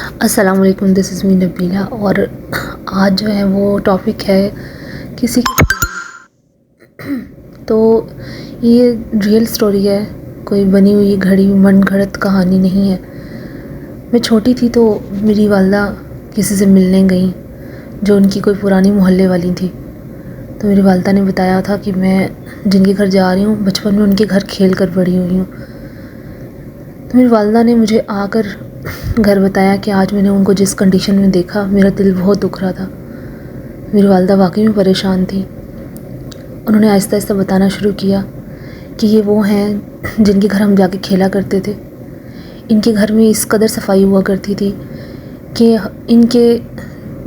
السلام علیکم، دس از می نبیلہ. اور آج جو ہے وہ ٹاپک ہے کسی کی. تو یہ ریئل سٹوری ہے، کوئی بنی ہوئی گھڑی من گھڑت کہانی نہیں ہے. میں چھوٹی تھی تو میری والدہ کسی سے ملنے گئیں جو ان کی کوئی پرانی محلے والی تھی. تو میری والدہ نے بتایا تھا کہ میں جن کے گھر جا رہی ہوں بچپن میں ان کے گھر کھیل کر بڑی ہوئی ہوں. تو میری والدہ نے مجھے آ کر گھر بتایا کہ آج میں نے ان کو جس کنڈیشن میں دیکھا میرا دل بہت دکھ رہا تھا. میری والدہ واقعی میں پریشان تھی. انہوں نے آہستہ آہستہ بتانا شروع کیا کہ یہ وہ ہیں جن کے گھر ہم جا کے کھیلا کرتے تھے. ان کے گھر میں اس قدر صفائی ہوا کرتی تھی کہ ان کے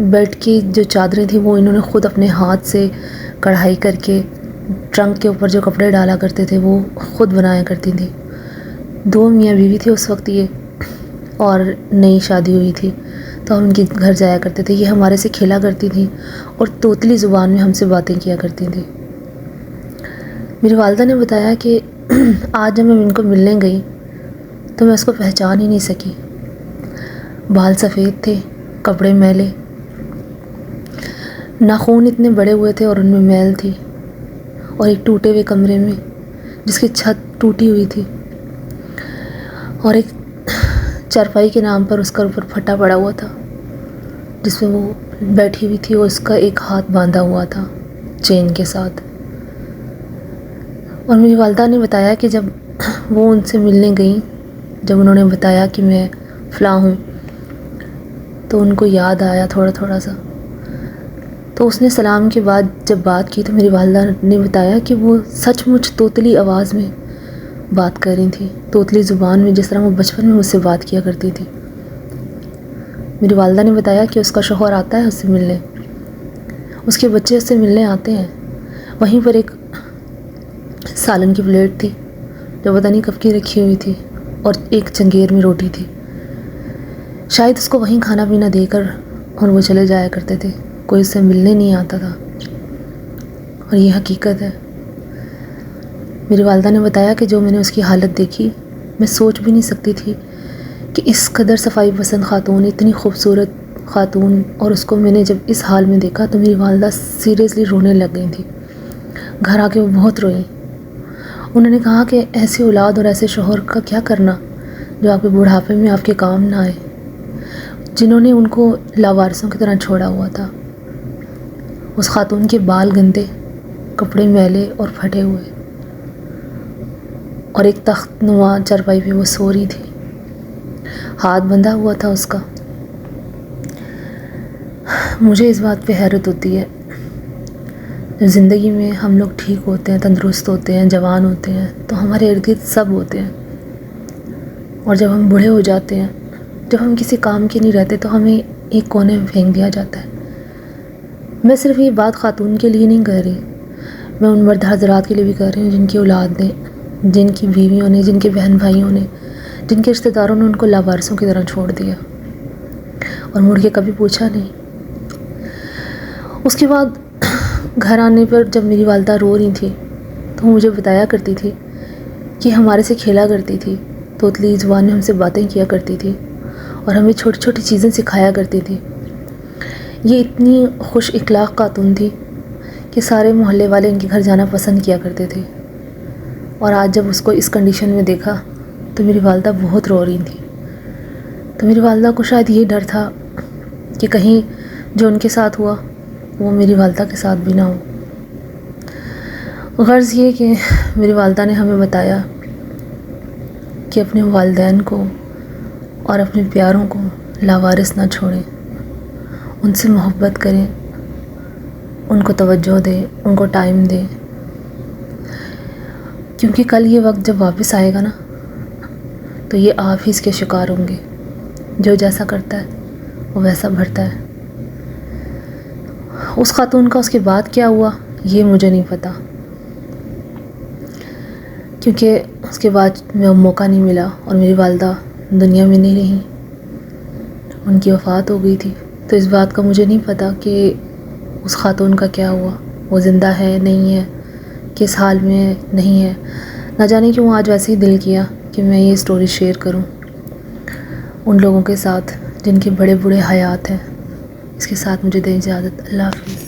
بیڈ کی جو چادریں تھیں وہ انہوں نے خود اپنے ہاتھ سے کڑھائی کر کے ٹرنک کے اوپر جو کپڑے ڈالا کرتے تھے وہ خود بنایا کرتی تھیں. 2 میاں بیوی تھے اس وقت یہ، اور نئی شادی ہوئی تھی. تو ہم ان کے گھر جایا کرتے تھے. یہ ہمارے سے کھیلا کرتی تھیں اور توتلی زبان میں ہم سے باتیں کیا کرتی تھیں. میری والدہ نے بتایا کہ آج جب میں ان کو ملنے گئی تو میں اس کو پہچان ہی نہیں سکی. بال سفید تھے، کپڑے میلے، ناخن اتنے بڑے ہوئے تھے اور ان میں میل تھی، اور ایک ٹوٹے ہوئے کمرے میں جس کی چھت ٹوٹی ہوئی تھی، اور ایک چارپائی کے نام پر اس کا اوپر پھٹا پڑا ہوا تھا جس میں وہ بیٹھی ہوئی تھی اور اس کا ایک ہاتھ باندھا ہوا تھا چین کے ساتھ. اور میری والدہ نے بتایا کہ جب وہ ان سے ملنے گئیں، جب انہوں نے بتایا کہ میں فلاں ہوں، تو ان کو یاد آیا تھوڑا تھوڑا سا. تو اس نے سلام کے بعد جب بات کی تو میری والدہ نے بتایا کہ وہ سچ مچ توتلی آواز میں بات کر رہی تھی، توتلی زبان میں، جس طرح وہ بچپن میں مجھ سے بات کیا کرتی تھی. میری والدہ نے بتایا کہ اس کا شوہر آتا ہے اس سے ملنے، اس کے بچے اس سے ملنے آتے ہیں. وہیں پر ایک سالن کی پلیٹ تھی جو پتہ نہیں کب کی رکھی ہوئی تھی، اور ایک چنگیر میں روٹی تھی. شاید اس کو وہیں کھانا پینا دے کر اور وہ چلے جایا کرتے تھے. کوئی اس سے ملنے نہیں آتا تھا، اور یہ حقیقت ہے. میری والدہ نے بتایا کہ جو میں نے اس کی حالت دیکھی میں سوچ بھی نہیں سکتی تھی کہ اس قدر صفائی پسند خاتون، اتنی خوبصورت خاتون، اور اس کو میں نے جب اس حال میں دیکھا تو میری والدہ سیریسلی رونے لگ گئی تھی. گھر آ کے وہ بہت روئیں. انہوں نے کہا کہ ایسی اولاد اور ایسے شوہر کا کیا کرنا جو آپ کے بڑھاپے میں آپ کے کام نہ آئے، جنہوں نے ان کو لاوارثوں کی طرح چھوڑا ہوا تھا. اس خاتون کے بال گندے، کپڑے میلے اور پھٹے ہوئے، اور ایک تخت نما چارپائی پہ وہ سو رہی تھی، ہاتھ بندھا ہوا تھا اس کا. مجھے اس بات پہ حیرت ہوتی ہے، زندگی میں ہم لوگ ٹھیک ہوتے ہیں، تندرست ہوتے ہیں، جوان ہوتے ہیں تو ہمارے ارد گرد سب ہوتے ہیں، اور جب ہم بوڑھے ہو جاتے ہیں، جب ہم کسی کام کے نہیں رہتے تو ہمیں ایک کونے میں پھینک دیا جاتا ہے. میں صرف یہ بات خاتون کے لیے نہیں کہہ رہی، میں ان مرد حضرات کے لیے بھی کہہ رہی ہوں جن کی اولاد نے، جن کی بیویوں نے، جن کے بہن بھائیوں نے، جن کے رشتہ داروں نے ان کو لاوارثوں کی طرح چھوڑ دیا اور مڑ کے کبھی پوچھا نہیں. اس کے بعد گھر آنے پر جب میری والدہ رو رہی تھی تو وہ مجھے بتایا کرتی تھی کہ ہمارے سے کھیلا کرتی تھی، توتلی زبان میں ہم سے باتیں کیا کرتی تھی، اور ہمیں چھوٹی چھوٹی چیزیں سکھایا کرتی تھی. یہ اتنی خوش اخلاق خاتون تھی کہ سارے محلے والے ان کے گھر جانا پسند کیا کرتے تھے. اور آج جب اس کو اس کنڈیشن میں دیکھا تو میری والدہ بہت رو رہی تھی. تو میری والدہ کو شاید یہ ڈر تھا کہ کہیں جو ان کے ساتھ ہوا وہ میری والدہ کے ساتھ بھی نہ ہو. غرض یہ کہ میری والدہ نے ہمیں بتایا کہ اپنے والدین کو اور اپنے پیاروں کو لاوارث نہ چھوڑیں، ان سے محبت کریں، ان کو توجہ دیں، ان کو ٹائم دیں، کیونکہ کل یہ وقت جب واپس آئے گا نا تو یہ آپ ہی اس کے شکار ہوں گے. جو جیسا کرتا ہے وہ ویسا بھرتا ہے. اس خاتون کا اس کے بعد کیا ہوا یہ مجھے نہیں پتہ، کیونکہ اس کے بعد میں موقع نہیں ملا اور میری والدہ دنیا میں نہیں رہیں، ان کی وفات ہو گئی تھی. تو اس بات کا مجھے نہیں پتہ کہ اس خاتون کا کیا ہوا، وہ زندہ ہے نہیں ہے، کس حال میں نہیں ہے. نہ جانے کیوں آج ویسے ہی دل کیا کہ میں یہ سٹوری شیئر کروں ان لوگوں کے ساتھ جن کے بڑے بڑے حیات ہیں۔ اس کے ساتھ مجھے دیں اجازت، اللہ حافظ۔